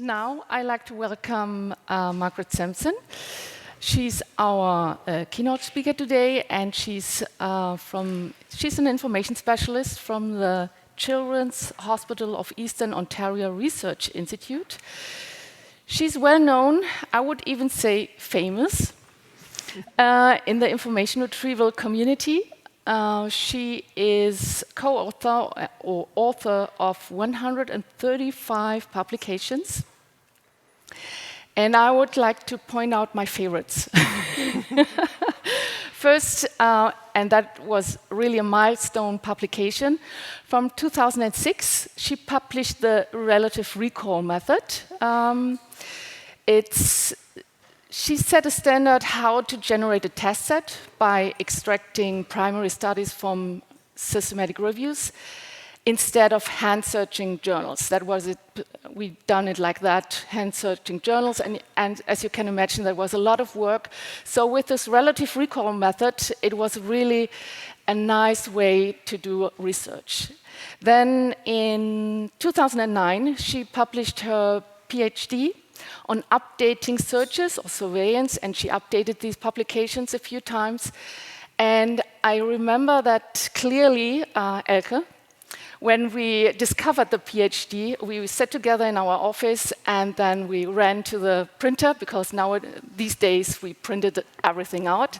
Now I'd like to welcome Margaret Sampson. She's our keynote speaker today, and she's an information specialist from the Children's Hospital of Eastern Ontario Research Institute. She's well known, I would even say famous, in the information retrieval community. She is co-author or author of 135 publications. And I would like to point out my favorites. First, and that was really a milestone publication, from 2006, she published the relative recall method. She set a standard how to generate a test set by extracting primary studies from systematic reviews instead of hand-searching journals. That was it. We'd done it like that, hand-searching journals, and as you can imagine, there was a lot of work. So with this relative recall method, it was really a nice way to do research. Then in 2009, she published her PhD on updating searches or surveillance, and she updated these publications a few times. And I remember that clearly, Elke, when we discovered the PhD, we sat together in our office, and then we ran to the printer, because these days we printed everything out.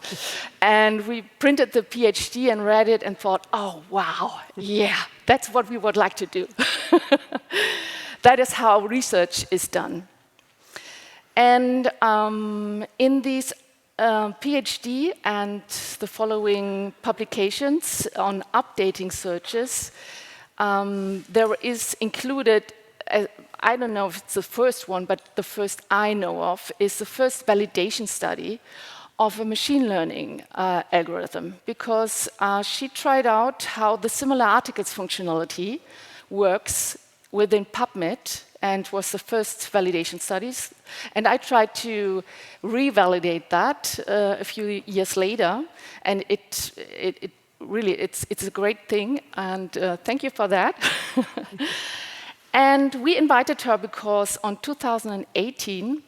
And we printed the PhD and read it and thought, oh, wow, yeah, that's what we would like to do. That is how research is done. And in these PhD and the following publications on updating searches, there is included, I don't know if it's the first one, but the first I know of, is the first validation study of a machine learning algorithm, because she tried out how the similar articles functionality works within PubMed, and was the first validation studies. And I tried to revalidate that a few years later, and it's a great thing, and thank you for that. And we invited her because on 2018,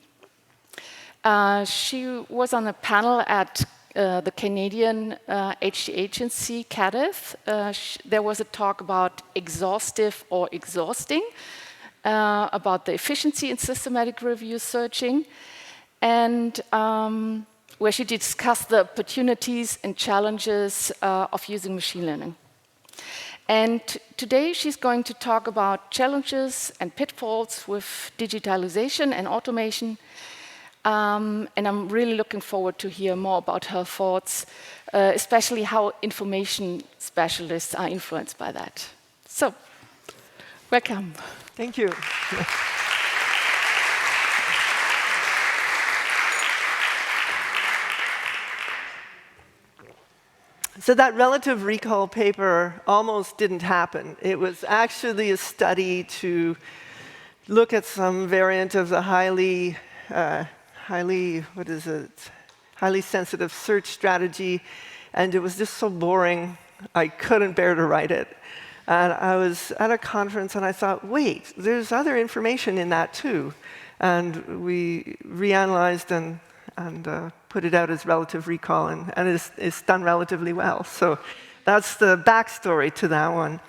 she was on a panel at the Canadian HD agency, CADIF. There was a talk about exhaustive or exhausting, about the efficiency in systematic review searching, and where she discussed the opportunities and challenges of using machine learning. And today she's going to talk about challenges and pitfalls with digitalization and automation. And I'm really looking forward to hear more about her thoughts, especially how information specialists are influenced by that. So, welcome. Thank you. So that relative recall paper almost didn't happen. It was actually a study to look at some variant of the highly sensitive search strategy, and it was just so boring, I couldn't bear to write it. And I was at a conference, and I thought, wait, there's other information in that too. And we reanalyzed and put it out as relative recall, and it's done relatively well. So that's the backstory to that one.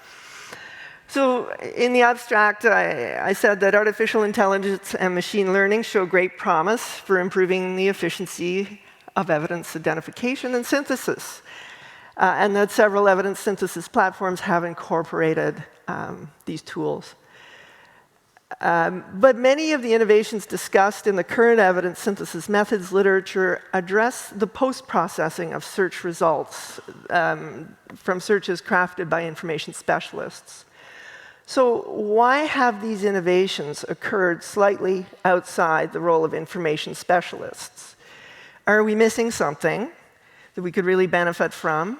So in the abstract, I said that artificial intelligence and machine learning show great promise for improving the efficiency of evidence identification and synthesis. And that several evidence synthesis platforms have incorporated these tools. But many of the innovations discussed in the current evidence synthesis methods literature address the post-processing of search results from searches crafted by information specialists. So why have these innovations occurred slightly outside the role of information specialists? Are we missing something that we could really benefit from?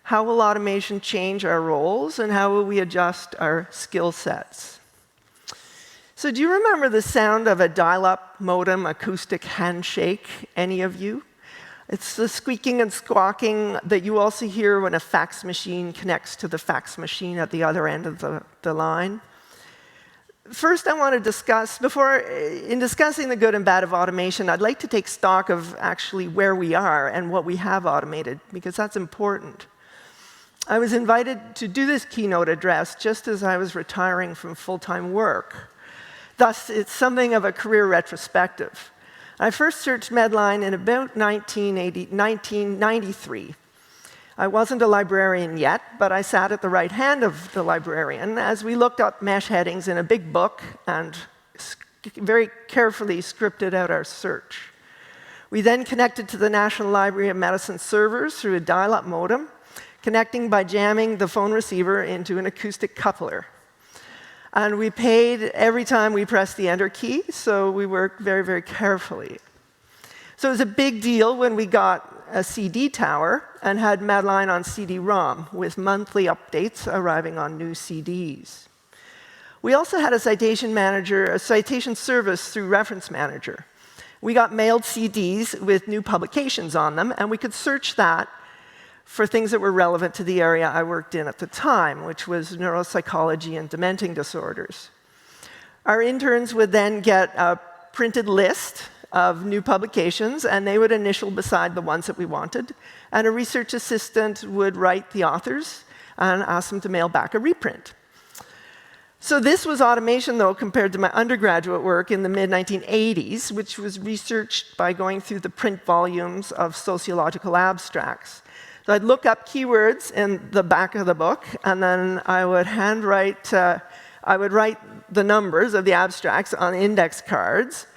How will automation change our roles, and how will we adjust our skill sets? So do you remember the sound of a dial-up modem acoustic handshake, any of you? It's the squeaking and squawking that you also hear when a fax machine connects to the fax machine at the other end of the line. First, I want to discuss, in discussing the good and bad of automation, I'd like to take stock of actually where we are and what we have automated, because that's important. I was invited to do this keynote address just as I was retiring from full-time work. Thus, it's something of a career retrospective. I first searched Medline in about 1993. I wasn't a librarian yet, but I sat at the right hand of the librarian as we looked up mesh headings in a big book and very carefully scripted out our search. We then connected to the National Library of Medicine servers through a dial-up modem, connecting by jamming the phone receiver into an acoustic coupler. And we paid every time we pressed the Enter key, so we worked very, very carefully. So it was a big deal when we got a CD tower and had Medline on CD-ROM, with monthly updates arriving on new CDs. We also had a citation service through Reference Manager. We got mailed CDs with new publications on them, and we could search that for things that were relevant to the area I worked in at the time, which was neuropsychology and dementing disorders. Our interns would then get a printed list of new publications, and they would initial beside the ones that we wanted, and a research assistant would write the authors and ask them to mail back a reprint. So this was automation, though, compared to my undergraduate work in the mid-1980s, which was researched by going through the print volumes of sociological abstracts. So I'd look up keywords in the back of the book, and then I would write the numbers of the abstracts on index cards,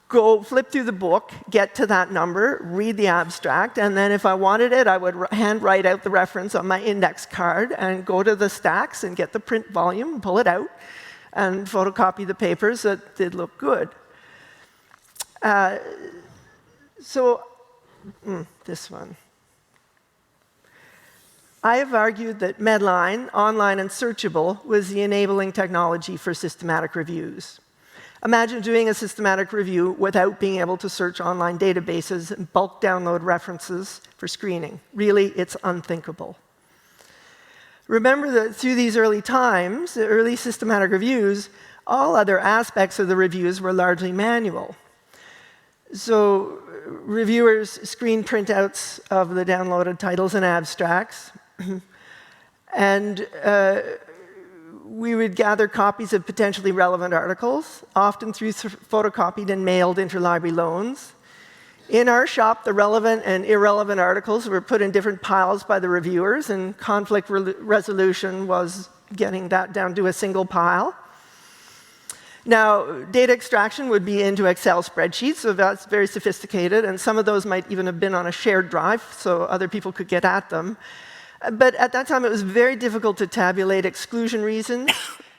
go flip through the book, get to that number, read the abstract, and then if I wanted it, I would handwrite out the reference on my index card and go to the stacks and get the print volume, pull it out, and photocopy the papers that did look good. This one. I have argued that Medline, online and searchable, was the enabling technology for systematic reviews. Imagine doing a systematic review without being able to search online databases and bulk download references for screening. Really, it's unthinkable. Remember that through these early times, the early systematic reviews, all other aspects of the reviews were largely manual. So reviewers screened printouts of the downloaded titles and abstracts, and we would gather copies of potentially relevant articles, often through photocopied and mailed interlibrary loans. In our shop, the relevant and irrelevant articles were put in different piles by the reviewers, and conflict resolution was getting that down to a single pile. Now, data extraction would be into Excel spreadsheets, so that's very sophisticated, and some of those might even have been on a shared drive, so other people could get at them. But at that time, it was very difficult to tabulate exclusion reasons,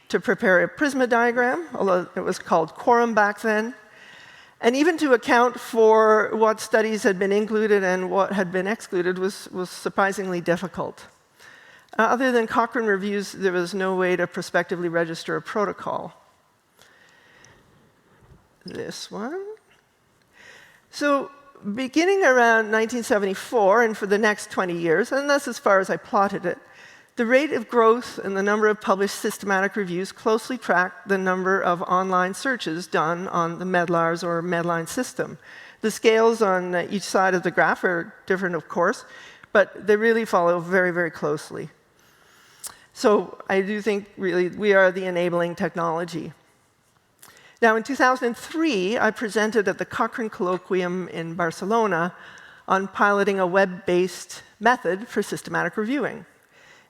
to prepare a Prisma diagram, although it was called Quorum back then, and even to account for what studies had been included and what had been excluded was surprisingly difficult. Other than Cochrane reviews, there was no way to prospectively register a protocol. This one. So beginning around 1974, and for the next 20 years, and that's as far as I plotted it, the rate of growth in the number of published systematic reviews closely tracked the number of online searches done on the Medlars or Medline system. The scales on each side of the graph are different, of course, but they really follow very, very closely. So I do think, really, we are the enabling technology. Now, in 2003, I presented at the Cochrane Colloquium in Barcelona on piloting a web-based method for systematic reviewing.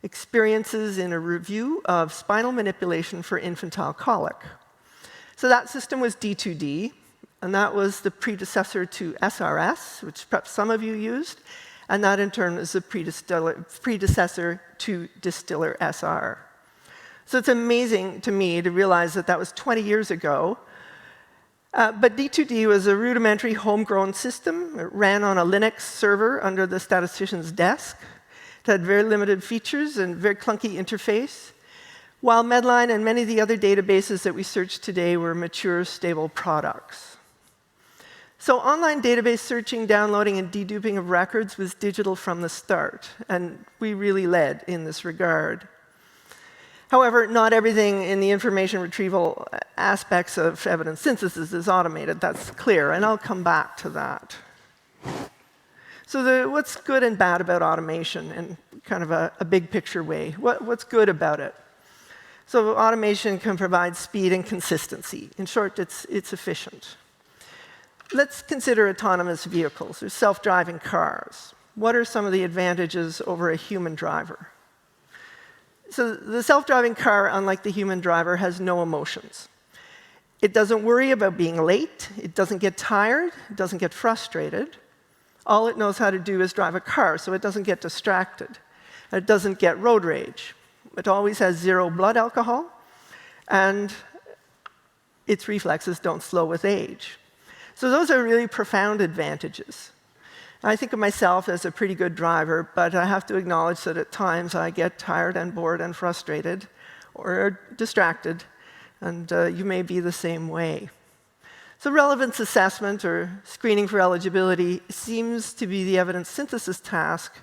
Experiences in a review of spinal manipulation for infantile colic. So that system was D2D, and that was the predecessor to SRS, which perhaps some of you used, and that in turn is the predecessor to Distiller SR. So it's amazing to me to realize that that was 20 years ago. But D2D was a rudimentary homegrown system. It ran on a Linux server under the statistician's desk. It had very limited features and very clunky interface, while Medline and many of the other databases that we search today were mature, stable products. So online database searching, downloading, and deduping of records was digital from the start, and we really led in this regard. However, not everything in the information retrieval aspects of evidence synthesis is automated. That's clear, and I'll come back to that. So what's good and bad about automation in kind of a big picture way? What's good about it? So automation can provide speed and consistency. In short, it's efficient. Let's consider autonomous vehicles or self-driving cars. What are some of the advantages over a human driver? So the self-driving car, unlike the human driver, has no emotions. It doesn't worry about being late. It doesn't get tired. It doesn't get frustrated. All it knows how to do is drive a car, so it doesn't get distracted. It doesn't get road rage. It always has 0 blood alcohol, and its reflexes don't slow with age. So those are really profound advantages. I think of myself as a pretty good driver, but I have to acknowledge that at times I get tired and bored and frustrated or distracted, and you may be the same way. So relevance assessment, or screening for eligibility, seems to be the evidence synthesis task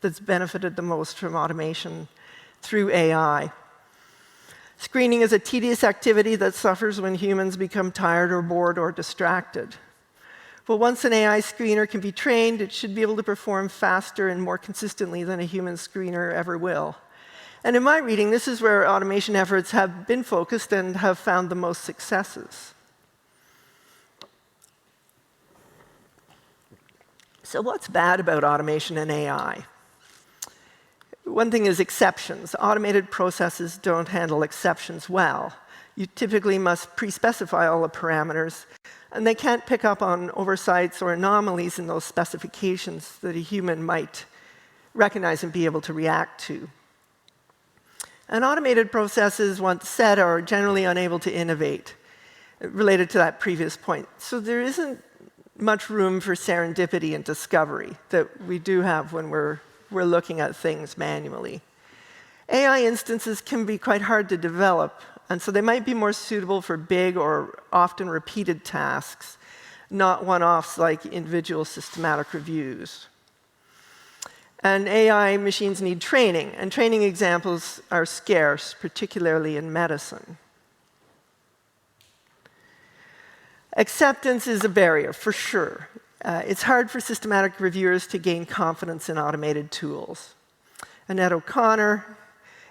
that's benefited the most from automation through AI. Screening is a tedious activity that suffers when humans become tired or bored or distracted. But once an AI screener can be trained, it should be able to perform faster and more consistently than a human screener ever will. And in my reading, this is where automation efforts have been focused and have found the most successes. So what's bad about automation and AI? One thing is exceptions. Automated processes don't handle exceptions well. You typically must pre-specify all the parameters, and they can't pick up on oversights or anomalies in those specifications that a human might recognize and be able to react to. And automated processes, once set, are generally unable to innovate, related to that previous point. So there isn't much room for serendipity and discovery that we do have when we're looking at things manually. AI instances can be quite hard to develop, and so they might be more suitable for big or often repeated tasks, not one-offs like individual systematic reviews. And AI machines need training, and training examples are scarce, particularly in medicine. Acceptance is a barrier, for sure. It's hard for systematic reviewers to gain confidence in automated tools. Annette O'Connor,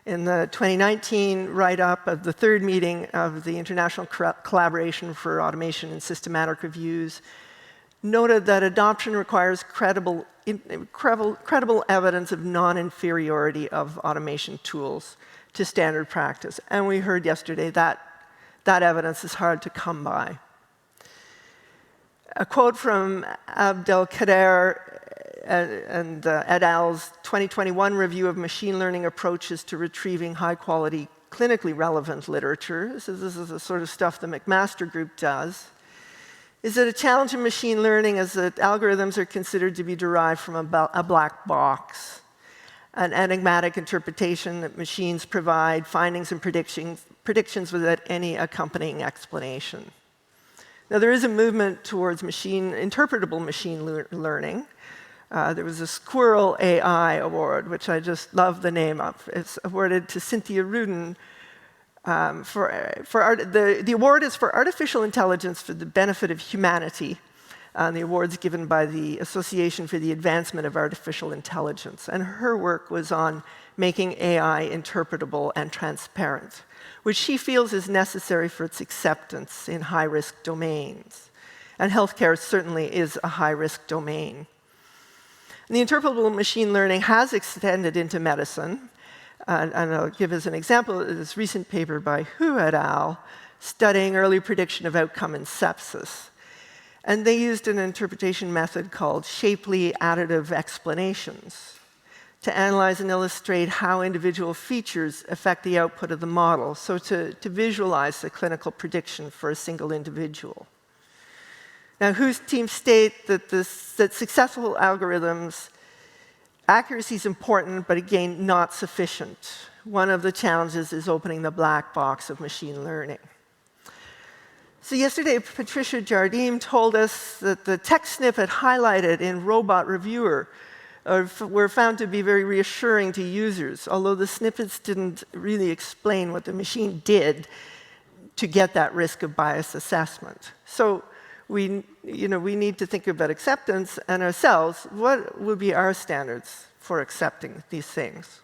in the 2019 write-up of the 3rd meeting of the International Collaboration for Automation and Systematic Reviews, noted that adoption requires credible evidence of non-inferiority of automation tools to standard practice. And we heard yesterday that that evidence is hard to come by. A quote from Abdelkader and et al.'s 2021 review of machine learning approaches to retrieving high-quality, clinically relevant literature. This is the sort of stuff the McMaster Group does. Is that a challenge in machine learning is that algorithms are considered to be derived from a black box, an enigmatic interpretation that machines provide findings and predictions without any accompanying explanation. Now, there is a movement towards interpretable machine learning. There was a Squirrel AI award, which I just love the name of. It's awarded to Cynthia Rudin. The award is for artificial intelligence for the benefit of humanity. The award's given by the Association for the Advancement of Artificial Intelligence. And her work was on making AI interpretable and transparent, which she feels is necessary for its acceptance in high-risk domains. And healthcare certainly is a high-risk domain. And the interpretable machine learning has extended into medicine. And I'll give as an example this recent paper by Hu et al. Studying early prediction of outcome in sepsis. And they used an interpretation method called shapely additive explanations to analyze and illustrate how individual features affect the output of the model, so to visualize the clinical prediction for a single individual. Now, Hu's team state that successful algorithms, accuracy is important, but again, not sufficient. One of the challenges is opening the black box of machine learning. So yesterday, Patricia Jardim told us that the text snippet highlighted in Robot Reviewer were found to be very reassuring to users, although the snippets didn't really explain what the machine did to get that risk of bias assessment. So we need to think about acceptance and ourselves. What would be our standards for accepting these things?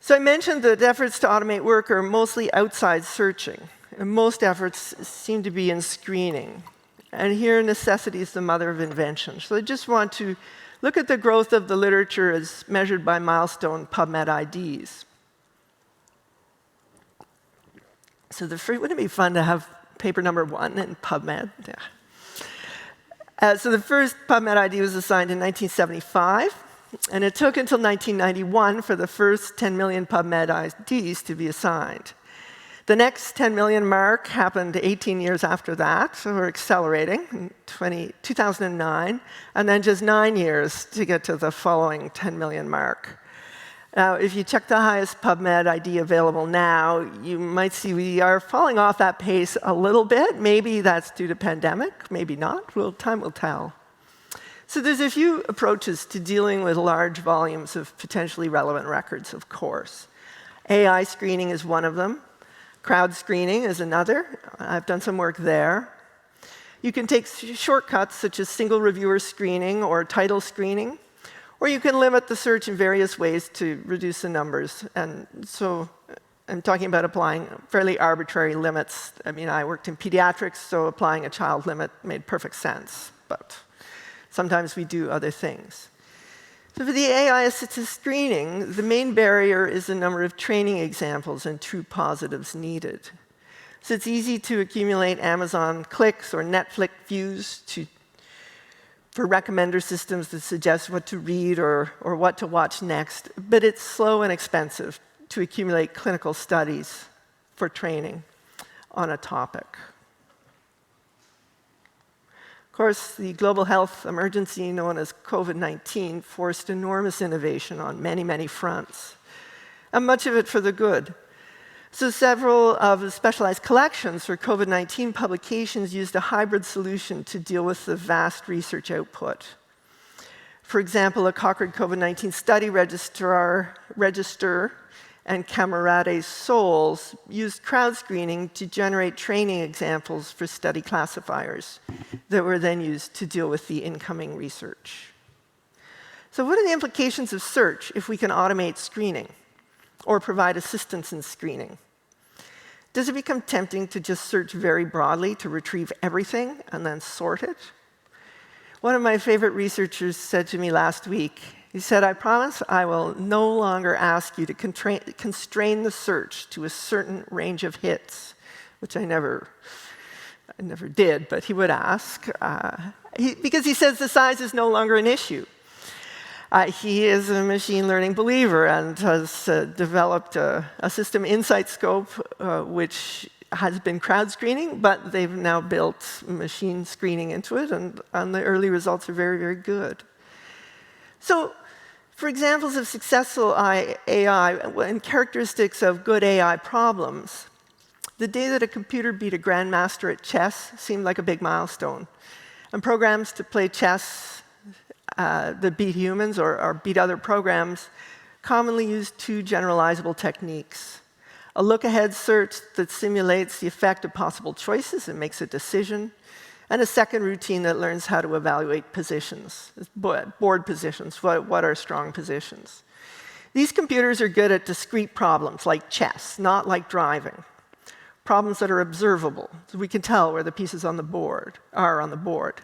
So I mentioned that efforts to automate work are mostly outside searching, and most efforts seem to be in screening. And here, necessity is the mother of invention. So I just want to look at the growth of the literature as measured by milestone PubMed IDs. So wouldn't it be fun to have paper number 1 in PubMed? Yeah. So the first PubMed ID was assigned in 1975. And it took until 1991 for the first 10 million PubMed IDs to be assigned. The next 10 million mark happened 18 years after that, so we're accelerating, in 2009, and then just 9 years to get to the following 10 million mark. Now, if you check the highest PubMed ID available now, you might see we are falling off that pace a little bit. Maybe that's due to pandemic, maybe not. Well, time will tell. So there's a few approaches to dealing with large volumes of potentially relevant records, of course. AI screening is one of them. Crowd screening is another. I've done some work there. You can take shortcuts such as single reviewer screening or title screening, or you can limit the search in various ways to reduce the numbers. And so I'm talking about applying fairly arbitrary limits. I mean, I worked in pediatrics, so applying a child limit made perfect sense. But sometimes we do other things. So for the AI-assisted screening, the main barrier is the number of training examples and true positives needed. So it's easy to accumulate Amazon clicks or Netflix views for recommender systems that suggest what to read or what to watch next, but it's slow and expensive to accumulate clinical studies for training on a topic. Of course, the global health emergency known as COVID-19 forced enormous innovation on many, many fronts, and much of it for the good. So several of the specialized collections for COVID-19 publications used a hybrid solution to deal with the vast research output. For example, a Cochrane COVID-19 study register and Camarades Souls used crowd screening to generate training examples for study classifiers that were then used to deal with the incoming research. So what are the implications of search if we can automate screening or provide assistance in screening? Does it become tempting to just search very broadly to retrieve everything and then sort it? One of my favorite researchers said to me last week, he said, "I promise I will no longer ask you to constrain the search to a certain range of hits," which I never did, but he would ask, because he says the size is no longer an issue. He is a machine learning believer and has developed a system, InsightScope, which has been crowd screening, but they've now built machine screening into it, and the early results are very, very good. So for examples of successful AI and characteristics of good AI problems, the day that a computer beat a grandmaster at chess seemed like a big milestone. And programs to play chess that beat humans or beat other programs commonly use two generalizable techniques. A look-ahead search that simulates the effect of possible choices and makes a decision, and a second routine that learns how to evaluate positions, board positions, what are strong positions. These computers are good at discrete problems like chess, not like driving. Problems that are observable, so we can tell where the pieces on the board are on the board,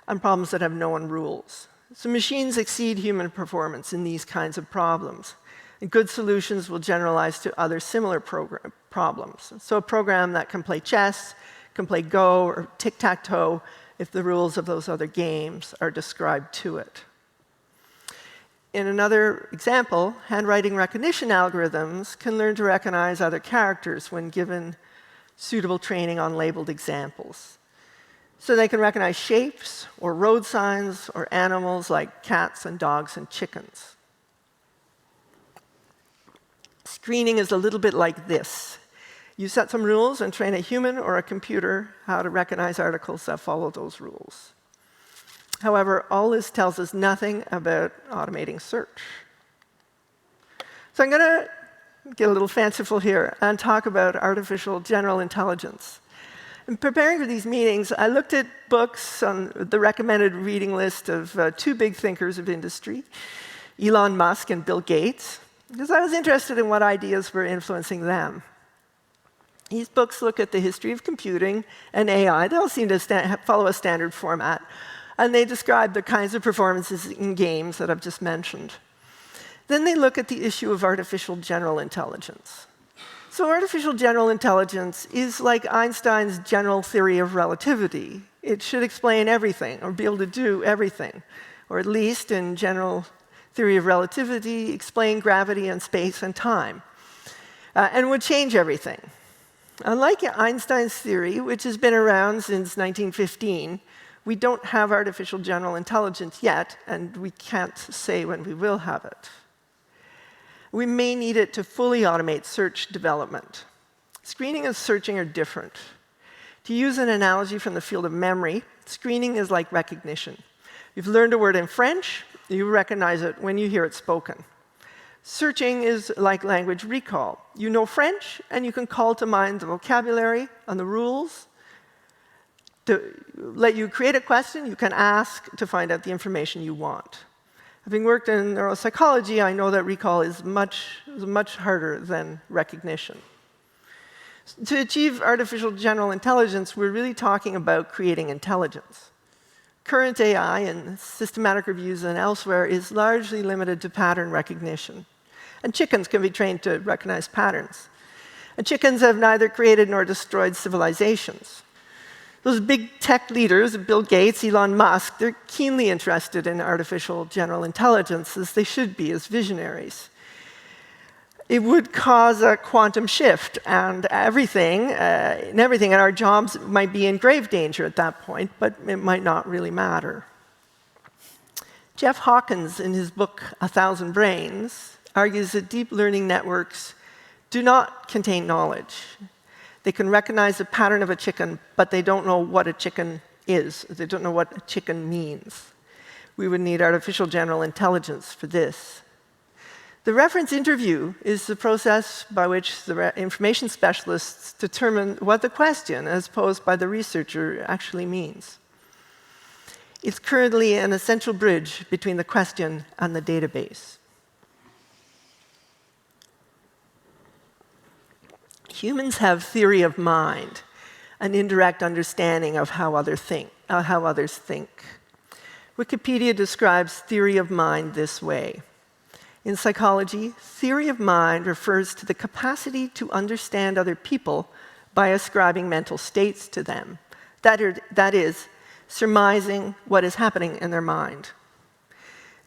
and problems that have known rules. So machines exceed human performance in these kinds of problems. And good solutions will generalize to other similar problems. So a program that can play chess, can play Go or tic-tac-toe if the rules of those other games are described to it. In another example, handwriting recognition algorithms can learn to recognize other characters when given suitable training on labeled examples. So they can recognize shapes or road signs or animals like cats and dogs and chickens. Screening is a little bit like this. You set some rules and train a human or a computer how to recognize articles that follow those rules. However, all this tells us nothing about automating search. So I'm going to get a little fanciful here and talk about artificial general intelligence. In preparing for these meetings, I looked at books on the recommended reading list of two big thinkers of industry, Elon Musk and Bill Gates, because I was interested in what ideas were influencing them. These books look at the history of computing and AI. They all seem to follow a standard format, and they describe the kinds of performances in games that I've just mentioned. Then they look at the issue of artificial general intelligence. So artificial general intelligence is like Einstein's general theory of relativity. It should explain everything, or be able to do everything, or at least in general theory of relativity, explain gravity and space and time, and would change everything. Unlike Einstein's theory, which has been around since 1915, we don't have artificial general intelligence yet, and we can't say when we will have it. We may need it to fully automate search development. Screening and searching are different. To use an analogy from the field of memory, screening is like recognition. You've learned a word in French, you recognize it when you hear it spoken. Searching is like language recall. You know French, and you can call to mind the vocabulary and the rules. To let you create a question, you can ask to find out the information you want. Having worked in neuropsychology, I know that recall is much harder than recognition. To achieve artificial general intelligence, we're really talking about creating intelligence. Current AI in systematic reviews and elsewhere is largely limited to pattern recognition. And chickens can be trained to recognize patterns. And chickens have neither created nor destroyed civilizations. Those big tech leaders, Bill Gates, Elon Musk, they're keenly interested in artificial general intelligence, as they should be as visionaries. It would cause a quantum shift, and everything, and our jobs might be in grave danger at that point, but it might not really matter. Jeff Hawkins, in his book, 1,000 Brains, argues that deep learning networks do not contain knowledge. They can recognize the pattern of a chicken, but they don't know what a chicken is. They don't know what a chicken means. We would need artificial general intelligence for this. The reference interview is the process by which the information specialists determine what the question, as posed by the researcher, actually means. It's currently an essential bridge between the question and the database. Humans have theory of mind, an indirect understanding of how others think. Wikipedia describes theory of mind this way. In psychology, theory of mind refers to the capacity to understand other people by ascribing mental states to them. That is, surmising what is happening in their mind.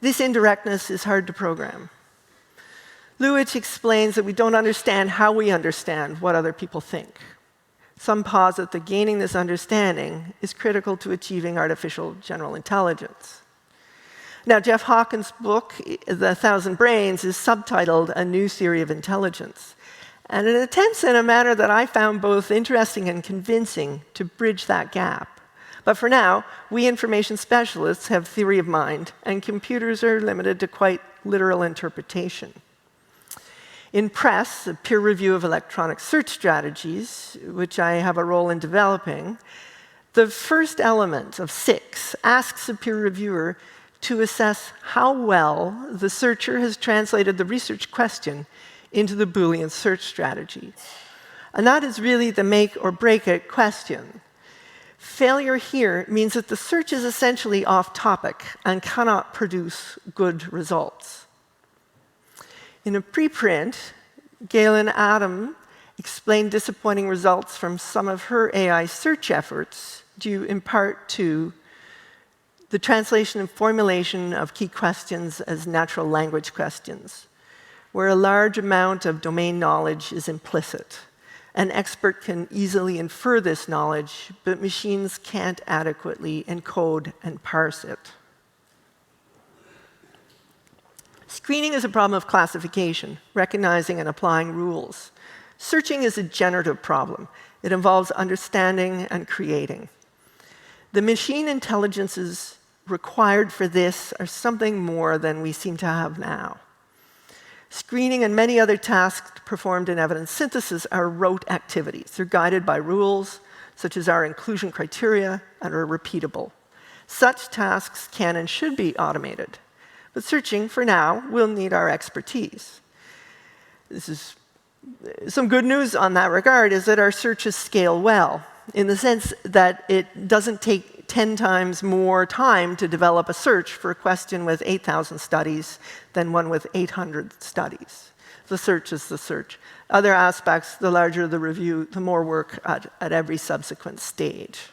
This indirectness is hard to program. Lewitsch explains that we don't understand how we understand what other people think. Some posit that gaining this understanding is critical to achieving artificial general intelligence. Now, Jeff Hawkins' book, The 1,000 Brains, is subtitled A New Theory of Intelligence. And it attempts in a manner that I found both interesting and convincing to bridge that gap. But for now, we information specialists have theory of mind, and computers are limited to quite literal interpretation. In PRESS, a peer review of electronic search strategies, which I have a role in developing, the first element of 6 asks a peer reviewer to assess how well the searcher has translated the research question into the Boolean search strategy. And that is really the make or break it question. Failure here means that the search is essentially off topic and cannot produce good results. In a preprint, Galen Adam explained disappointing results from some of her AI search efforts due in part to the translation and formulation of key questions as natural language questions, where a large amount of domain knowledge is implicit. An expert can easily infer this knowledge, but machines can't adequately encode and parse it. Screening is a problem of classification, recognizing and applying rules. Searching is a generative problem. It involves understanding and creating. The machine intelligence's required for this are something more than we seem to have now. Screening and many other tasks performed in evidence synthesis are rote activities. They're guided by rules, such as our inclusion criteria, and are repeatable. Such tasks can and should be automated. But searching, for now, will need our expertise. This is some good news on that regard is that our searches scale well, in the sense that it doesn't take 10 times more time to develop a search for a question with 8,000 studies than one with 800 studies. The search is the search. Other aspects, the larger the review, the more work at every subsequent stage.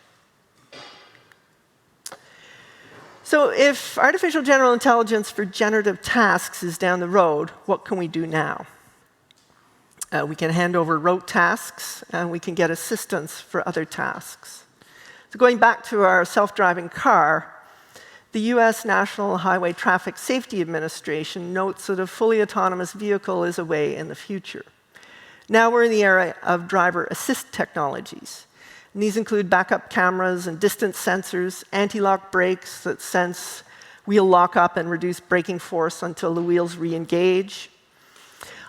So if artificial general intelligence for generative tasks is down the road, what can we do now? We can hand over rote tasks, and we can get assistance for other tasks. So going back to our self-driving car, the US National Highway Traffic Safety Administration notes that a fully autonomous vehicle is a way in the future. Now we're in the era of driver assist technologies. And these include backup cameras and distance sensors, anti-lock brakes that sense wheel lock-up and reduce braking force until the wheels re-engage.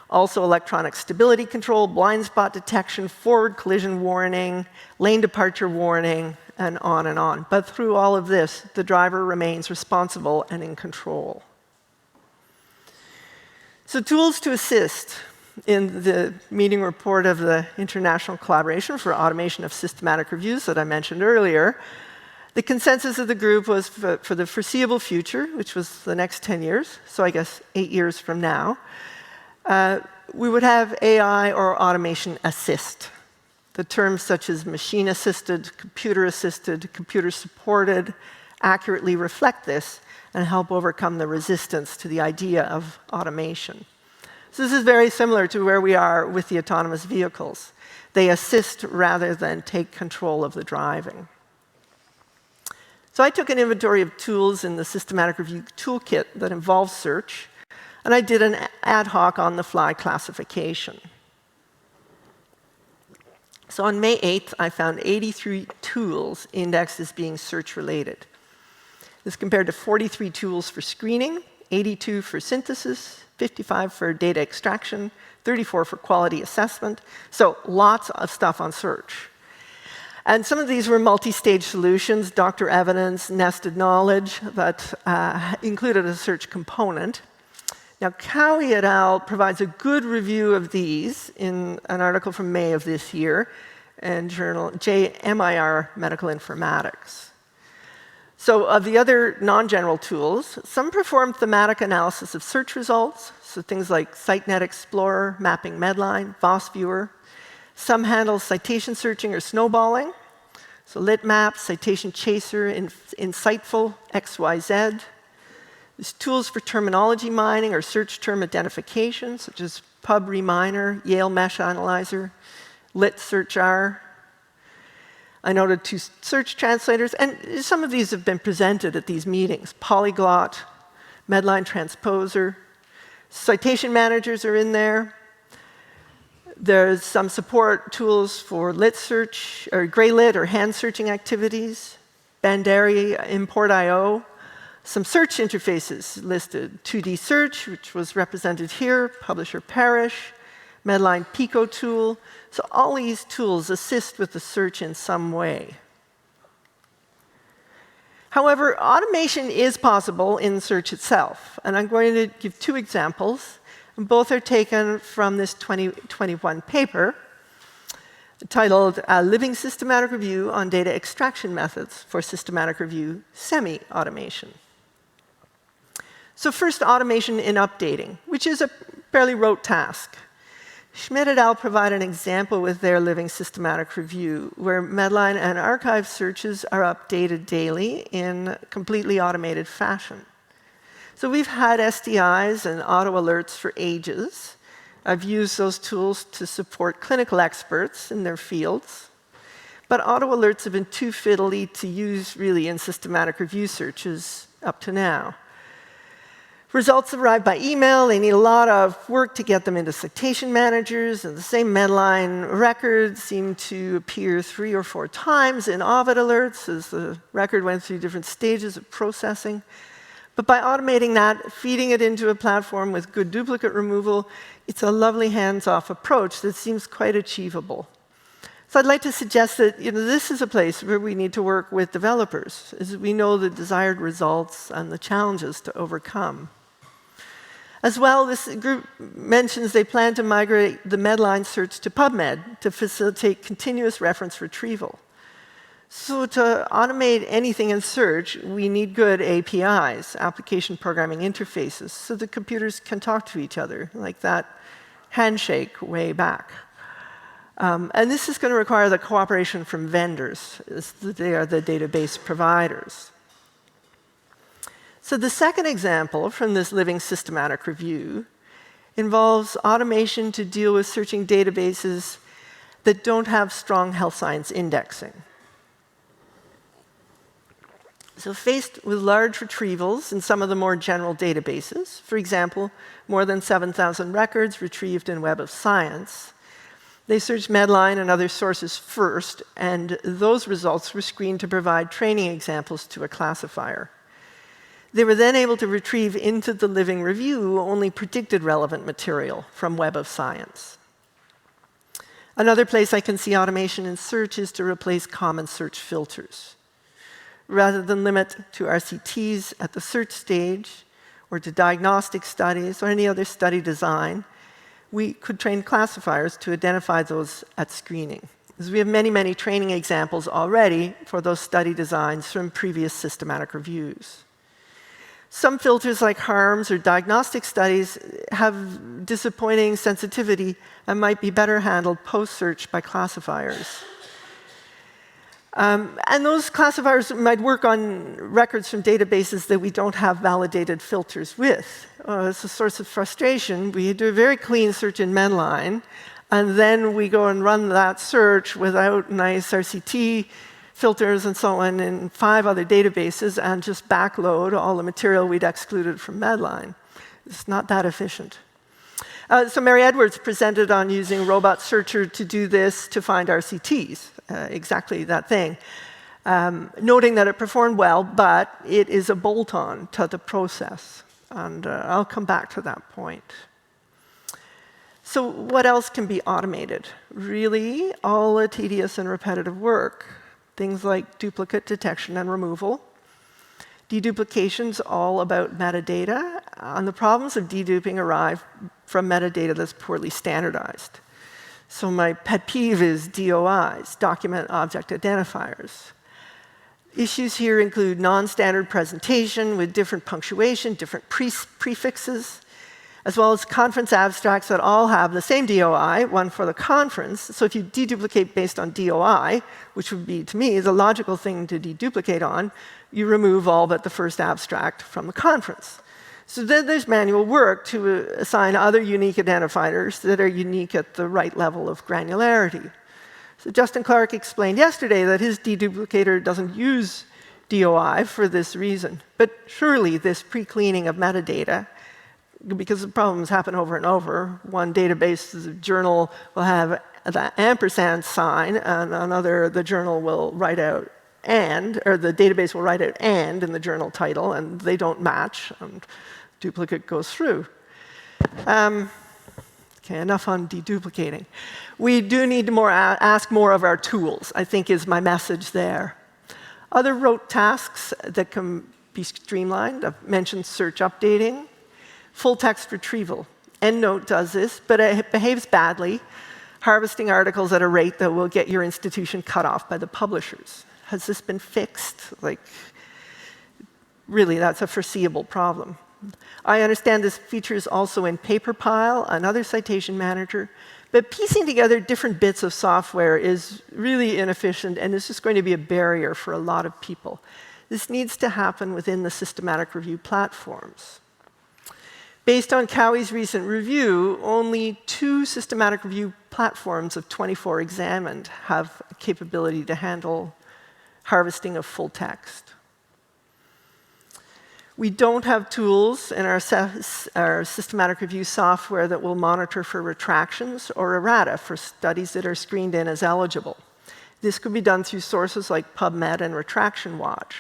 Also electronic stability control, blind spot detection, forward collision warning, lane departure warning, and on and on. But through all of this, the driver remains responsible and in control. So tools to assist. In the meeting report of the International Collaboration for Automation of Systematic Reviews that I mentioned earlier, the consensus of the group was for the foreseeable future, which was the next 10 years, so I guess 8 years from now, we would have AI or automation assist. The terms such as machine-assisted, computer-supported accurately reflect this and help overcome the resistance to the idea of automation. So this is very similar to where we are with the autonomous vehicles. They assist rather than take control of the driving. So I took an inventory of tools in the Systematic Review Toolkit that involves search, and I did an ad hoc on-the-fly classification. So on May 8th, I found 83 tools indexed as being search-related. This compared to 43 tools for screening, 82 for synthesis, 55 for data extraction, 34 for quality assessment. So lots of stuff on search. And some of these were multi-stage solutions, doctor evidence, nested knowledge, that included a search component. Now, Cowie et al. Provides a good review of these in an article from May of this year in journal JMIR Medical Informatics. So of the other non-general tools, some perform thematic analysis of search results, so things like SiteNet Explorer, Mapping Medline, VOS Viewer. Some handle citation searching or snowballing, so LitMap, Citation Chaser, Insightful, XYZ. There's tools for terminology mining or search term identification, such as PubReminer, Yale Mesh Analyzer, LitSearchR. I noted 2 search translators, and some of these have been presented at these meetings. Polyglot, Medline Transposer, citation managers are in there. There's some support tools for LitSearch, or GrayLit, or hand searching activities. Bandari, Import.io. Some search interfaces listed. 2D Search, which was represented here, Publisher Parish, Medline Pico tool. So all these tools assist with the search in some way. However, automation is possible in search itself. And I'm going to give 2 examples. Both are taken from this 2021 paper titled Living Systematic Review on Data Extraction Methods for Systematic Review Semi-Automation. So first, automation in updating, which is a fairly rote task. Schmidt et al. Provide an example with their Living Systematic Review, where Medline and archive searches are updated daily in completely automated fashion. So we've had SDIs and auto alerts for ages. I've used those tools to support clinical experts in their fields. But auto alerts have been too fiddly to use really in systematic review searches up to now. Results arrive by email. They need a lot of work to get them into citation managers, and the same Medline records seem to appear 3 or 4 times in Ovid alerts as the record went through different stages of processing. But by automating that, feeding it into a platform with good duplicate removal, it's a lovely hands-off approach that seems quite achievable. So I'd like to suggest that this is a place where we need to work with developers, as we know the desired results and the challenges to overcome. As well, this group mentions they plan to migrate the Medline search to PubMed to facilitate continuous reference retrieval. So to automate anything in search, we need good APIs, application programming interfaces, so the computers can talk to each other, like that handshake way back. And this is going to require the cooperation from vendors, as they are the database providers. So the second example from this living systematic review involves automation to deal with searching databases that don't have strong health science indexing. So faced with large retrievals in some of the more general databases, for example, more than 7,000 records retrieved in Web of Science, they searched Medline and other sources first, and those results were screened to provide training examples to a classifier. They were then able to retrieve into the living review only predicted relevant material from Web of Science. Another place I can see automation in search is to replace common search filters. Rather than limit to RCTs at the search stage, or to diagnostic studies, or any other study design, we could train classifiers to identify those at screening. Because we have many, many training examples already for those study designs from previous systematic reviews. Some filters like HARMS or diagnostic studies have disappointing sensitivity and might be better handled post-search by classifiers. And those classifiers might work on records from databases that we don't have validated filters with. It's a source of frustration. We do a very clean search in Medline, and then we go and run that search without nice RCT filters and so on in 5 other databases and just backload all the material we'd excluded from Medline. It's not that efficient. So Mary Edwards presented on using Robot Searcher to do this to find RCTs, exactly that thing, noting that it performed well, but it is a bolt-on to the process. And I'll come back to that point. So what else can be automated? Really, all the tedious and repetitive work. Things like duplicate detection and removal. Deduplication's all about metadata, and the problems of deduping arrive from metadata that's poorly standardized. So my pet peeve is DOIs, document object identifiers. Issues here include non-standard presentation with different punctuation, different prefixes, as well as conference abstracts that all have the same DOI, one for the conference. So if you deduplicate based on DOI, which would be, to me, the logical thing to deduplicate on, you remove all but the first abstract from the conference. So then there's manual work to assign other unique identifiers that are unique at the right level of granularity. So Justin Clark explained yesterday that his deduplicator doesn't use DOI for this reason. But surely this pre-cleaning of metadata, because the problems happen over and over. One database journal will have the ampersand sign, and another, the journal will write out and, or the database will write out and in the journal title, and they don't match, and duplicate goes through. Okay, enough on deduplicating. We do need to ask more of our tools, I think is my message there. Other rote tasks that can be streamlined, I've mentioned search updating. Full text retrieval. EndNote does this, but it behaves badly, harvesting articles at a rate that will get your institution cut off by the publishers. Has this been fixed? Like, really, that's a foreseeable problem. I understand this feature is also in Paperpile, another citation manager, but piecing together different bits of software is really inefficient, and it's just going to be a barrier for a lot of people. This needs to happen within the systematic review platforms. Based on Cowie's recent review, only 2 systematic review platforms of 24 examined have a capability to handle harvesting of full text. We don't have tools in our systematic review software that will monitor for retractions or errata for studies that are screened in as eligible. This could be done through sources like PubMed and Retraction Watch.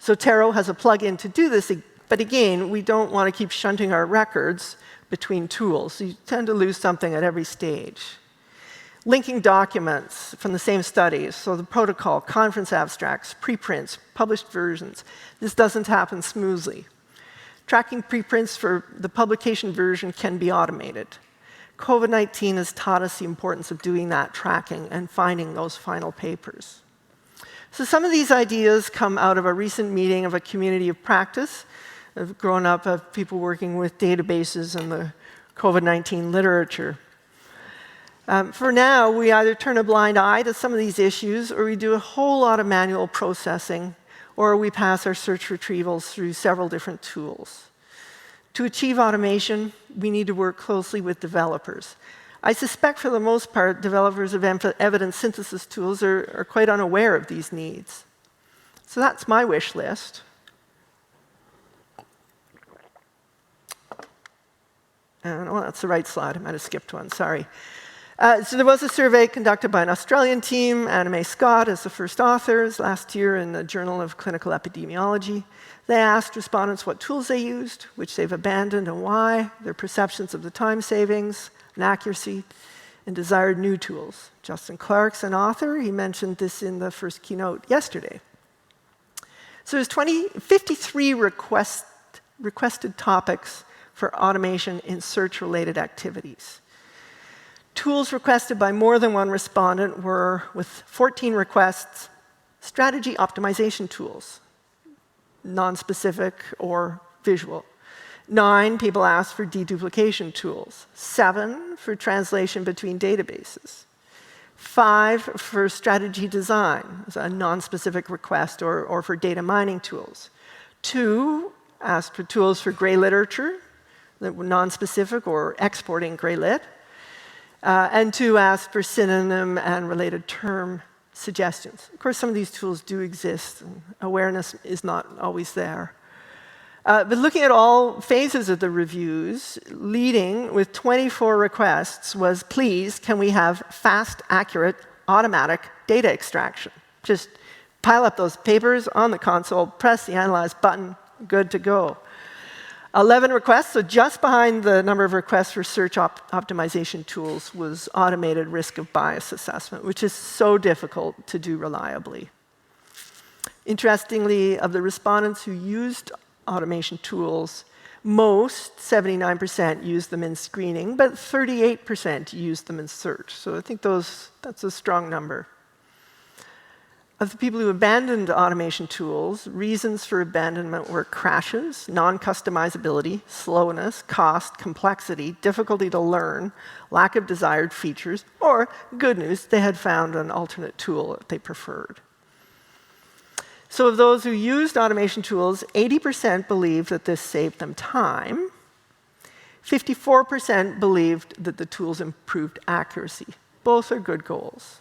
Zotero has a plugin to do this, but again, we don't want to keep shunting our records between tools. You tend to lose something at every stage. Linking documents from the same studies, so the protocol, conference abstracts, preprints, published versions, this doesn't happen smoothly. Tracking preprints for the publication version can be automated. COVID-19 has taught us the importance of doing that tracking and finding those final papers. So some of these ideas come out of a recent meeting of a community of practice. I've grown up of people working with databases and the COVID-19 literature. For now, we either turn a blind eye to some of these issues, or we do a whole lot of manual processing, or we pass our search retrievals through several different tools. To achieve automation, we need to work closely with developers. I suspect, for the most part, developers of evidence synthesis tools are quite unaware of these needs. So that's my wish list. And, oh, that's the right slide. I might have skipped one, sorry. So there was a survey conducted by an Australian team. Anna May Scott is the first author last year in the Journal of Clinical Epidemiology. They asked respondents what tools they used, which they've abandoned and why, their perceptions of the time savings and accuracy, and desired new tools. Justin Clark's an author. He mentioned this in the first keynote yesterday. So there's 53 requested topics for automation in search-related activities. Tools requested by more than one respondent were, with 14 requests, strategy optimization tools, non-specific or visual. 9 people asked for deduplication tools. 7 for translation between databases. 5 for strategy design, a non-specific request, or for data mining tools. 2 asked for tools for gray literature, that were non-specific or exporting gray lit. And 2 asked for synonym and related term suggestions. Of course, some of these tools do exist, and awareness is not always there. But looking at all phases of the reviews, leading with 24 requests was, please, can we have fast, accurate, automatic data extraction? Just pile up those papers on the console, press the Analyze button, good to go. 11 requests, so just behind the number of requests for search optimization tools, was automated risk of bias assessment, which is so difficult to do reliably. Interestingly, of the respondents who used automation tools, most, 79%, used them in screening, but 38% used them in search. So I think that's a strong number. Of the people who abandoned automation tools, reasons for abandonment were crashes, non-customizability, slowness, cost, complexity, difficulty to learn, lack of desired features, or, good news, they had found an alternate tool that they preferred. So of those who used automation tools, 80% believed that this saved them time. 54% believed that the tools improved accuracy. Both are good goals.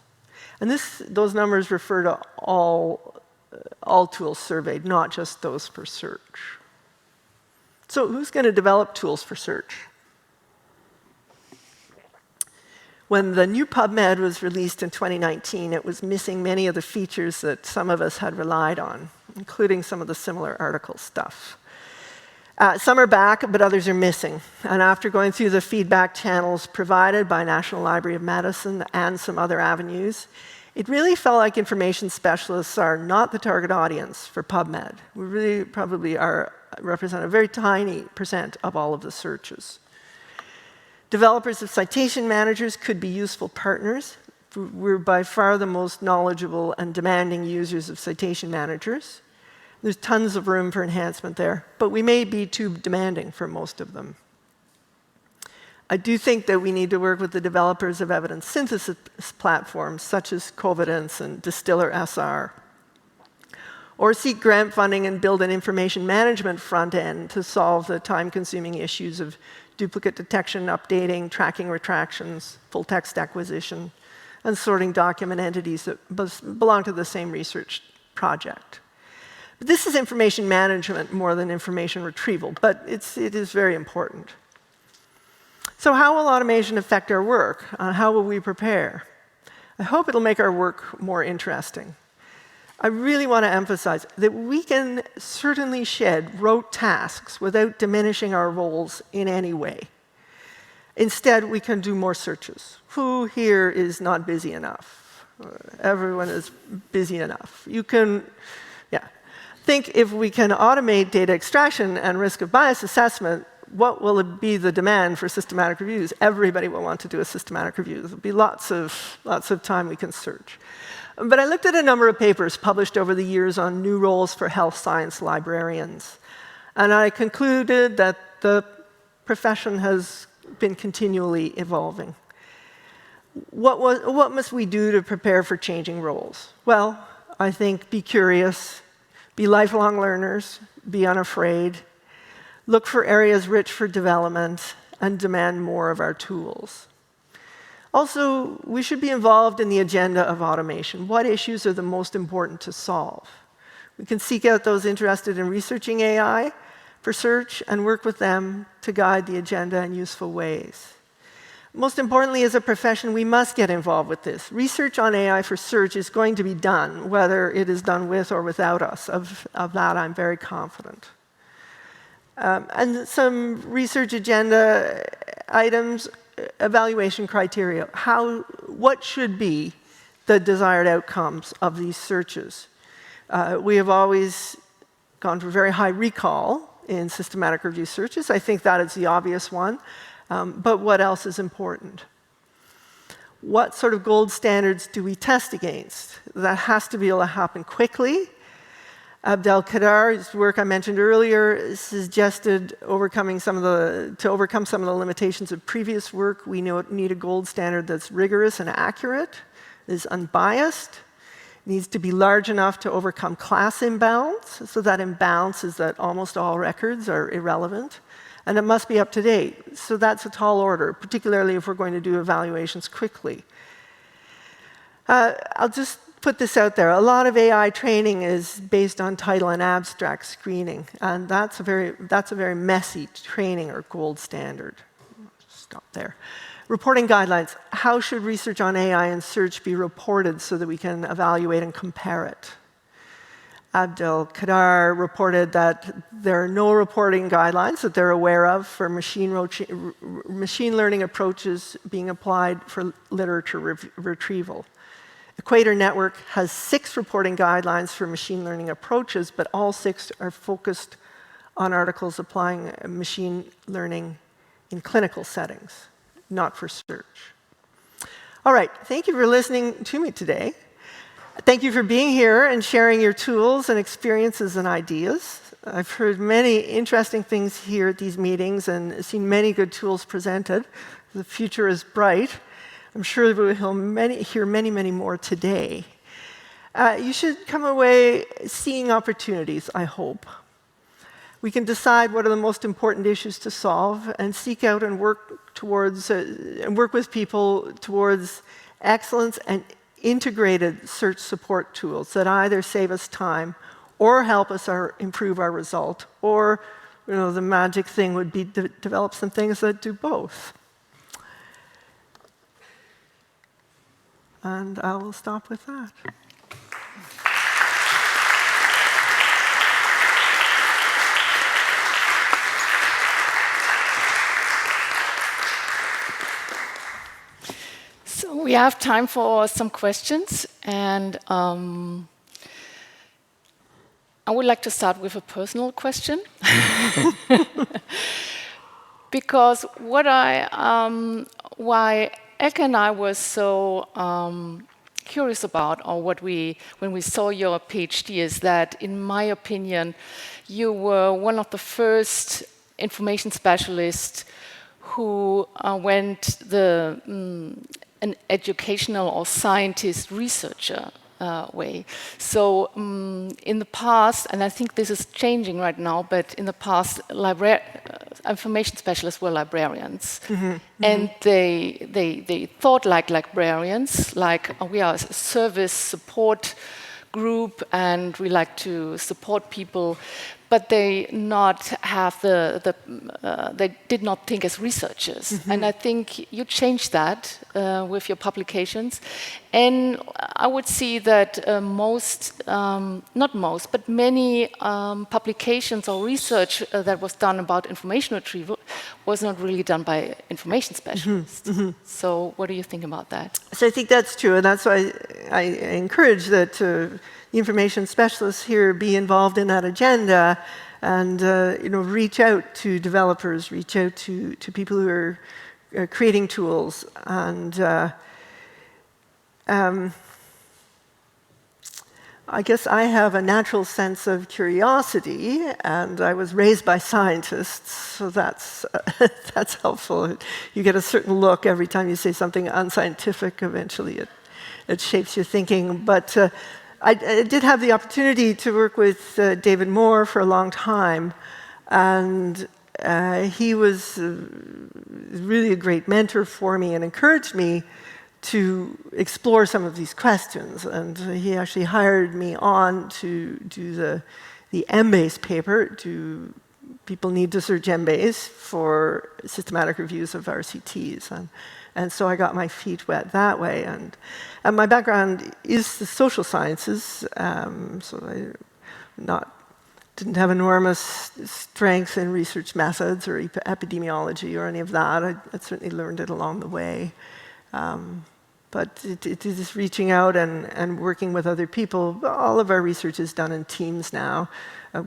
And those numbers refer to all tools surveyed, not just those for search. So who's going to develop tools for search? When the new PubMed was released in 2019, it was missing many of the features that some of us had relied on, including some of the similar article stuff. Some are back, but others are missing. And after going through the feedback channels provided by National Library of Medicine and some other avenues, it really felt like information specialists are not the target audience for PubMed. We really probably represent a very tiny percent of all of the searches. Developers of citation managers could be useful partners. We're by far the most knowledgeable and demanding users of citation managers. There's tons of room for enhancement there, but we may be too demanding for most of them. I do think that we need to work with the developers of evidence synthesis platforms, such as Covidence and Distiller SR, or seek grant funding and build an information management front end to solve the time-consuming issues of duplicate detection, updating, tracking retractions, full text acquisition, and sorting document entities that belong to the same research project. But this is information management more than information retrieval, but it is very important. So how will automation affect our work? How will we prepare? I hope it'll make our work more interesting. I really want to emphasize that we can certainly shed rote tasks without diminishing our roles in any way. Instead, we can do more searches. Who here is not busy enough? Everyone is busy enough. You can, think if we can automate data extraction and risk of bias assessment, what will be the demand for systematic reviews? Everybody will want to do a systematic review. There'll be lots of time we can search. But I looked at a number of papers published over the years on new roles for health science librarians. And I concluded that the profession has been continually evolving. What must we do to prepare for changing roles? Well, I think be curious, be lifelong learners, be unafraid, look for areas rich for development, and demand more of our tools. Also, we should be involved in the agenda of automation. What issues are the most important to solve? We can seek out those interested in researching AI for search and work with them to guide the agenda in useful ways. Most importantly, as a profession, we must get involved with this. Research on AI for search is going to be done, whether it is done with or without us. Of that, I'm very confident. And some research agenda items, evaluation criteria. What should be the desired outcomes of these searches? We have always gone for very high recall in systematic review searches. I think that is the obvious one. But what else is important? What sort of gold standards do we test against? That has to be able to happen quickly. Abdelkader's work I mentioned earlier suggested to overcome some of the limitations of previous work, we need a gold standard that's rigorous and accurate, is unbiased, needs to be large enough to overcome class imbalance, so that imbalance is that almost all records are irrelevant, and it must be up to date. So that's a tall order, particularly if we're going to do evaluations quickly. I'll just put this out there. A lot of AI training is based on title and abstract screening, and that's a very messy training or gold standard. Stop there. Reporting guidelines. How should research on AI and search be reported so that we can evaluate and compare it? Abdelkader reported that there are no reporting guidelines that they're aware of for machine learning approaches being applied for literature retrieval. Equator Network has 6 reporting guidelines for machine learning approaches, but all 6 are focused on articles applying machine learning in clinical settings, not for search. All right, thank you for listening to me today. Thank you for being here and sharing your tools and experiences and ideas. I've heard many interesting things here at these meetings and seen many good tools presented. The future is bright. I'm sure we'll hear many, many more today. You should come away seeing opportunities, I hope. We can decide what are the most important issues to solve and seek out and work towards, and work with people towards excellence and integrated search support tools that either save us time or help us improve our result, or the magic thing would be to develop some things that do both. And I will stop with that. So we have time for some questions, and I would like to start with a personal question. Because why Elke and I were so curious about, or when we saw your PhD, is that, in my opinion, you were one of the first information specialists who went an educational or scientist researcher way. So in the past, and I think this is changing right now, but in the past, information specialists were librarians. And they thought like librarians, like we are a service support group and we like to support people, but they not have they did not think as researchers. And I think you changed that with your publications. And I would see that not most, but many publications or research that was done about information retrieval was not really done by information specialists. So what do you think about that? So I think that's true, and that's why I encourage that the information specialists here be involved in that agenda, and reach out to developers, reach out to people who are creating tools, and I guess I have a natural sense of curiosity, and I was raised by scientists, so that's helpful. You get a certain look every time you say something unscientific. Eventually, it shapes your thinking. But I did have the opportunity to work with David Moore for a long time, and he was really a great mentor for me and encouraged me to explore some of these questions. And he actually hired me on to do the Embase paper. Do people need to search Embase for systematic reviews of RCTs? And so I got my feet wet that way. And my background is the social sciences, so I didn't have enormous strength in research methods or epidemiology or any of that. I certainly learned it along the way. But it is reaching out and working with other people. All of our research is done in teams now.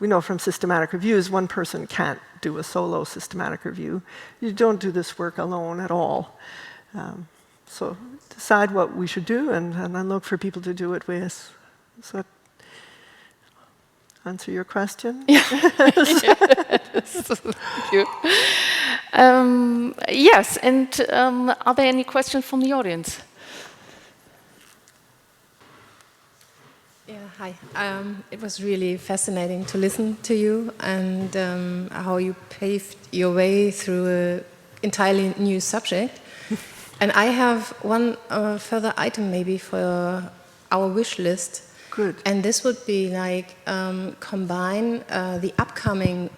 We know from systematic reviews, one person can't do a solo systematic review. You don't do this work alone at all. So decide what we should do and then look for people to do it with. Does that answer your question? Yes. Thank you. Yes, and are there any questions from the audience? Yeah, hi. It was really fascinating to listen to you and how you paved your way through an entirely new subject. And I have one further item maybe for our wish list. Good. And this would be like combine the upcoming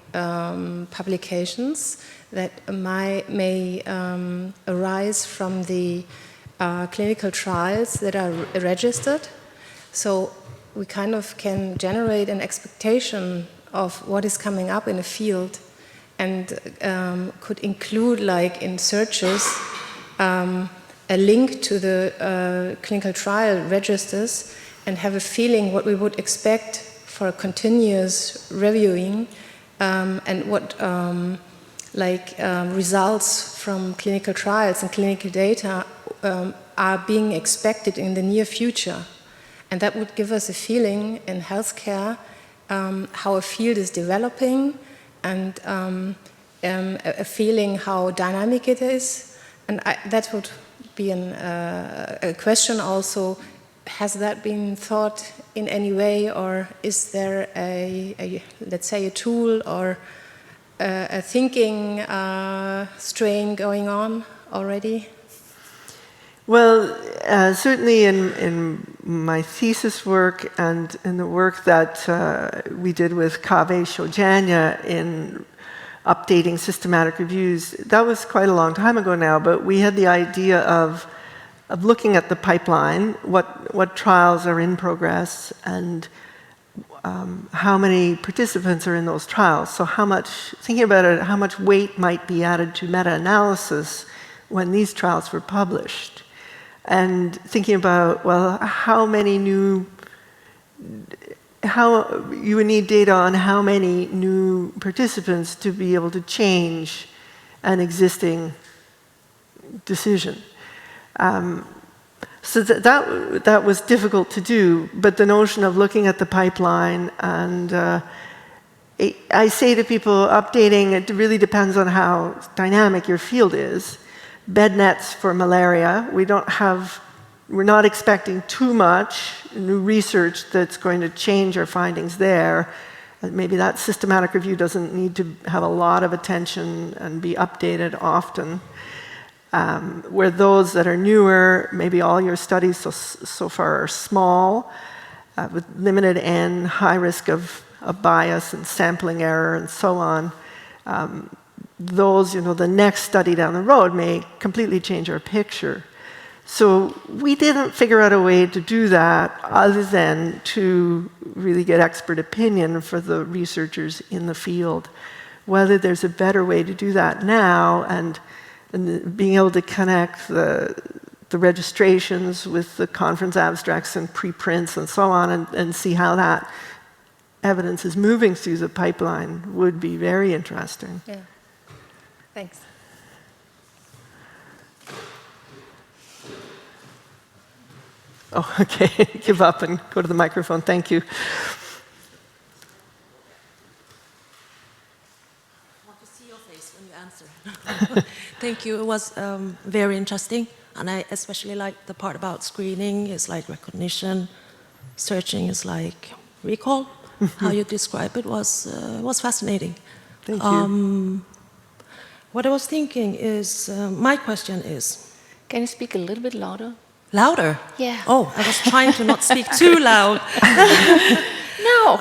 publications that may arise from the clinical trials that are registered. So we kind of can generate an expectation of what is coming up in the field and could include, like in searches, a link to the clinical trial registers and have a feeling what we would expect for a continuous reviewing and what results from clinical trials and clinical data are being expected in the near future. And that would give us a feeling in healthcare how a field is developing and a feeling how dynamic it is. And that would be a question also. Has that been thought in any way, or is there let's say, a tool or a thinking strain going on already? Well, certainly in my thesis work and in the work that we did with Kaveh Shoujanya in updating systematic reviews, that was quite a long time ago now, but we had the idea of looking at the pipeline, what trials are in progress, and how many participants are in those trials. So thinking about it, how much weight might be added to meta-analysis when these trials were published. And thinking about, well, how you would need data on how many new participants to be able to change an existing decision. So that was difficult to do, but the notion of looking at the pipeline and I say to people, updating, it really depends on how dynamic your field is. Bed nets for malaria, we're not expecting too much new research that's going to change our findings there. Maybe that systematic review doesn't need to have a lot of attention and be updated often. Where those that are newer, maybe all your studies so far are small, with limited N, high risk of bias and sampling error and so on. Those, the next study down the road may completely change our picture. So we didn't figure out a way to do that other than to really get expert opinion for the researchers in the field. Whether there's a better way to do that now, and being able to connect the registrations with the conference abstracts and preprints and so on, and see how that evidence is moving through the pipeline would be very interesting. Yeah. Thanks. Oh, okay. Give up and go to the microphone. Thank you. I want to see your face when you answer. Thank you. It was very interesting. And I especially like the part about screening is like recognition. Searching is like recall. How you describe it was fascinating. Thank you. What I was thinking is, my question is... Can you speak a little bit louder? Louder? Yeah. Oh, I was trying to not speak too loud. No.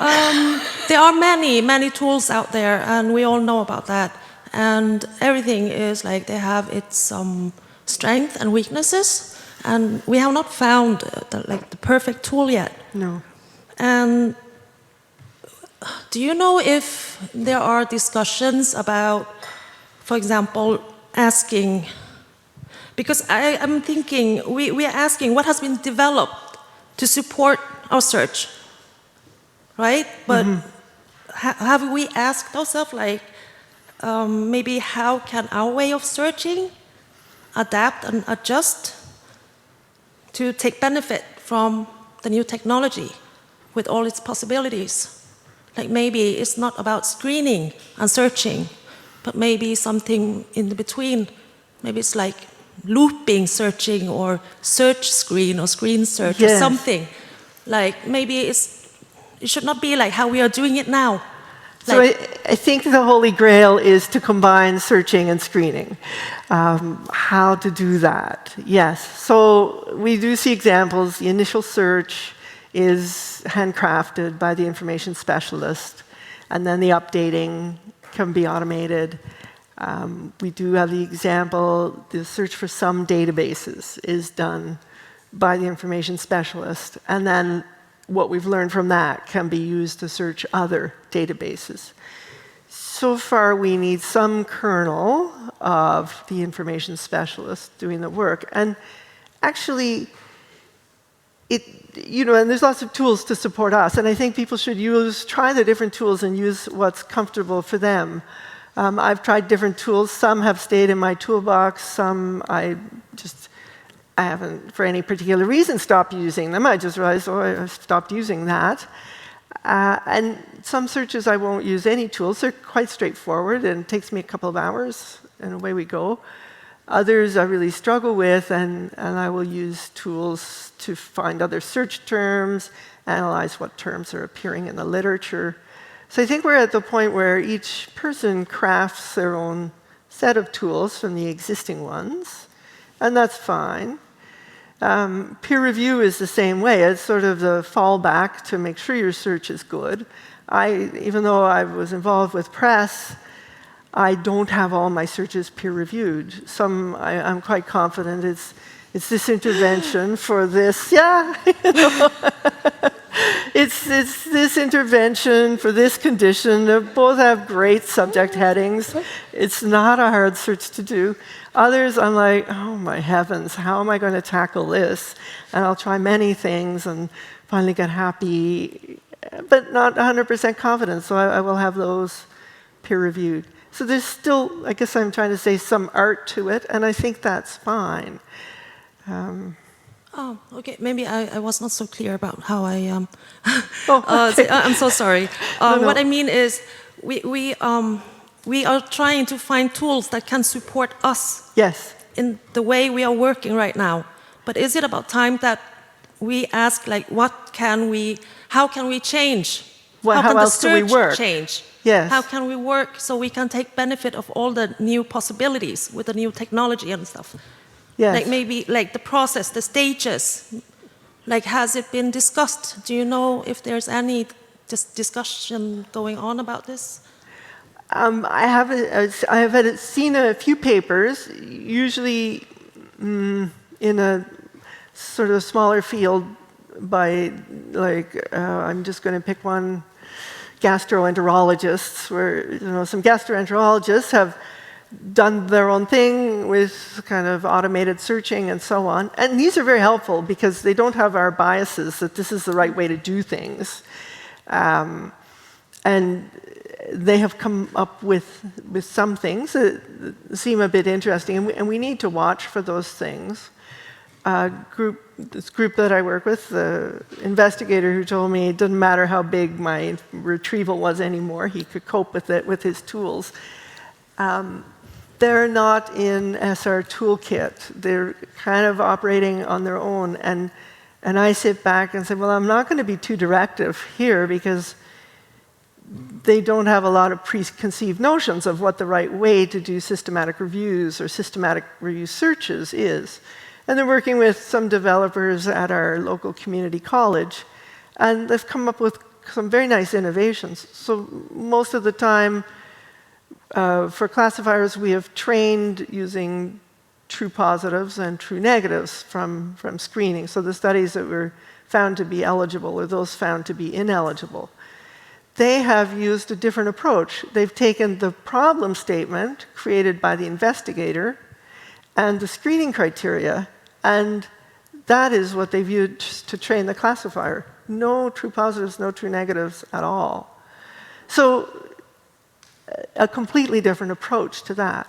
There are many, many tools out there, and we all know about that. And everything is like they have its strength and weaknesses, and we have not found the perfect tool yet. No. And do you know if there are discussions about, for example, asking? Because I'm thinking, we are asking what has been developed to support our search, right? But have we asked ourselves, like, maybe how can our way of searching adapt and adjust to take benefit from the new technology with all its possibilities? Like maybe it's not about screening and searching, but maybe something in the between. Maybe it's like looping searching or search screen or screen search or something. Like maybe it should not be like how we are doing it now. So I think the holy grail is to combine searching and screening. How to do that? Yes. So we do see examples. The initial search is handcrafted by the information specialist, and then the updating can be automated. We do have the example, the search for some databases is done by the information specialist, and then what we've learned from that can be used to search other databases. So far, we need some kernel of the information specialist doing the work. And actually, and there's lots of tools to support us, and I think people should try the different tools and use what's comfortable for them. I've tried different tools. Some have stayed in my toolbox. Some I haven't, for any particular reason, stopped using them. I just realized, I stopped using that. And some searches I won't use any tools. They're quite straightforward, and it takes me a couple of hours, and away we go. Others I really struggle with, and I will use tools to find other search terms, analyze what terms are appearing in the literature. So I think we're at the point where each person crafts their own set of tools from the existing ones, and that's fine. Peer review is the same way. It's sort of the fallback to make sure your search is good. Even though I was involved with press, I don't have all my searches peer-reviewed. Some, I'm quite confident it's this intervention for this, it's this intervention for this condition. They both have great subject headings. It's not a hard search to do. Others, I'm like, oh my heavens, how am I going to tackle this? And I'll try many things and finally get happy, but not 100% confident, so I will have those peer-reviewed. So there's still, I guess I'm trying to say, some art to it, and I think that's fine. Oh, okay. Maybe I was not so clear about how I okay. I'm so sorry. No. What I mean is, we are trying to find tools that can support us. Yes. In the way we are working right now. But is it about time that we ask, like, how can we change? How else do we work? Change? Yes. How can we work so we can take benefit of all the new possibilities with the new technology and stuff? Yes. Like maybe like the process, the stages. Like, has it been discussed? Do you know if there's any discussion going on about this? I have seen a few papers, usually in a sort of smaller field by, like, I'm just going to pick one, gastroenterologists, where some gastroenterologists have done their own thing with kind of automated searching and so on. And these are very helpful because they don't have our biases that this is the right way to do things. And they have come up with some things that seem a bit interesting, and we need to watch for those things. This group that I work with, the investigator who told me it doesn't matter how big my retrieval was anymore, he could cope with it with his tools. They're not in SR Toolkit. They're kind of operating on their own. And I sit back and say, well, I'm not going to be too directive here because they don't have a lot of preconceived notions of what the right way to do systematic reviews or systematic review searches is. And they're working with some developers at our local community college, and they've come up with some very nice innovations. So most of the time, for classifiers, we have trained using true positives and true negatives from screening. So the studies that were found to be eligible or those found to be ineligible. They have used a different approach. They've taken the problem statement created by the investigator and the screening criteria, and that is what they've used to train the classifier. No true positives, no true negatives at all. So a completely different approach to that.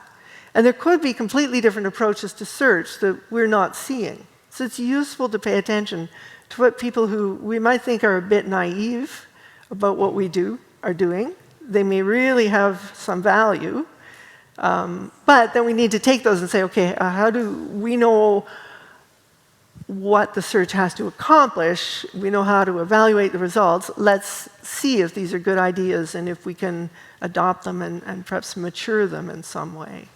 And there could be completely different approaches to search that we're not seeing. So it's useful to pay attention to what people who we might think are a bit naive about what we do are doing. They may really have some value, but then we need to take those and say, okay, how do we know what the search has to accomplish? We know how to evaluate the results. Let's see if these are good ideas and if we can adopt them and perhaps mature them in some way.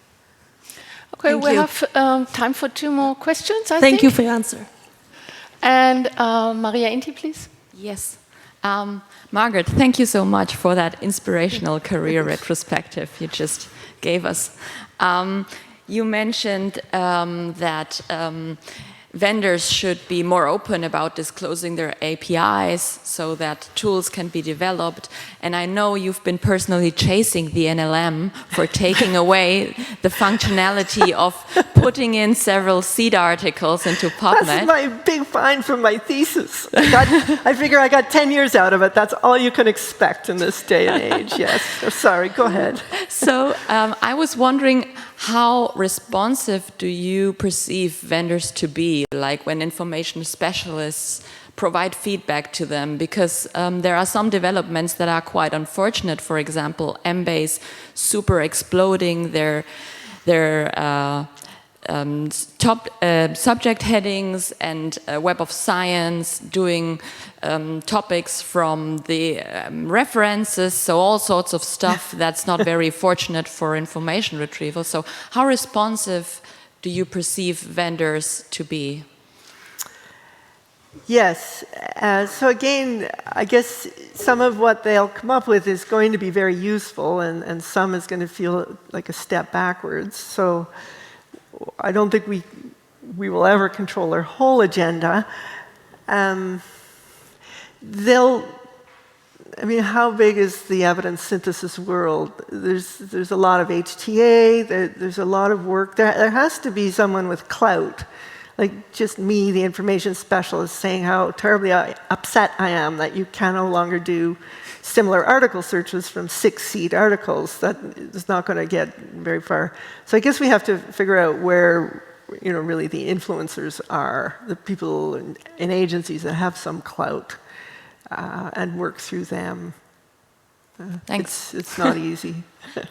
Okay, Thank we you. have time for 2 more questions, I think. Thank you for your answer. And Maria Inti, please. Yes. Margaret, thank you so much for that inspirational career retrospective you just gave us. You mentioned that vendors should be more open about disclosing their APIs so that tools can be developed. And I know you've been personally chasing the NLM for taking away the functionality of putting in several seed articles into PubMed. That's my big find from my thesis. I figure I got 10 years out of it. That's all you can expect in this day and age. Yes. Oh, sorry, go ahead. So I was wondering, how responsive do you perceive vendors to be, like when information specialists provide feedback to them? Because there are some developments that are quite unfortunate. For example, Embase super exploding their top subject headings, and Web of Science doing topics from the references, so all sorts of stuff that's not very fortunate for information retrieval. So how responsive do you perceive vendors to be? Yes. So again, I guess some of what they'll come up with is going to be very useful, and some is going to feel like a step backwards. So I don't think we will ever control their whole agenda. I mean, how big is the evidence synthesis world? There's a lot of HTA, there's a lot of work. There has to be someone with clout, like just me, the information specialist, saying how terribly upset I am that you can no longer do similar article searches from 6 seed articles. That is not going to get very far. So I guess we have to figure out where, really the influencers are, the people in agencies that have some clout, and work through them. Thanks. It's not easy.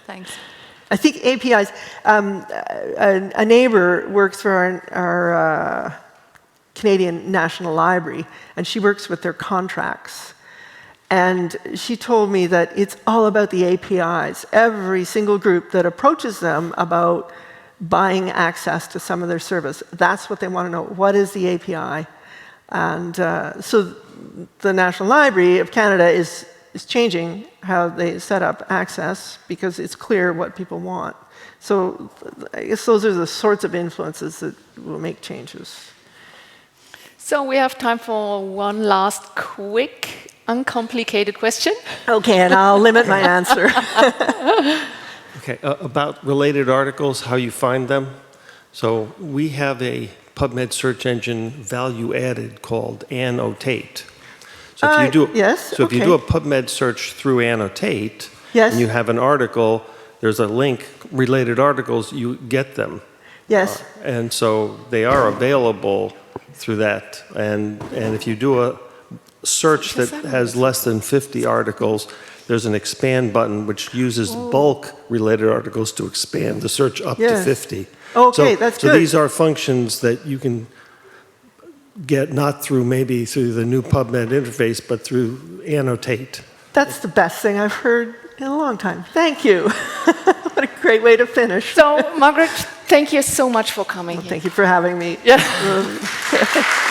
Thanks. I think APIs, a neighbor works for our Canadian National Library, and she works with their contracts. And she told me that it's all about the APIs. Every single group that approaches them about buying access to some of their service, that's what they want to know. What is the API? And so the National Library of Canada is changing how they set up access because it's clear what people want. So I guess those are the sorts of influences that will make changes. So we have time for one last quick, uncomplicated question. Okay, and I'll limit my answer. Okay, about related articles, how you find them. So we have a PubMed search engine value added called Annotate. So if you do, yes, so if you okay. do a PubMed search through Annotate, Yes. and you have an article, there's a link, related articles, you get them. Yes. And so they are available through that. And if you do a search that has less than 50 articles, there's an expand button which uses bulk related articles to expand the search up to Yes. 50. Okay, so, that's so good. these are functions that you can get not through maybe through the new PubMed interface, but through Annotate. That's the best thing I've heard in a long time. Thank you. What a great way to finish. So, Margaret, thank you so much for coming here. Thank you for having me. Yeah.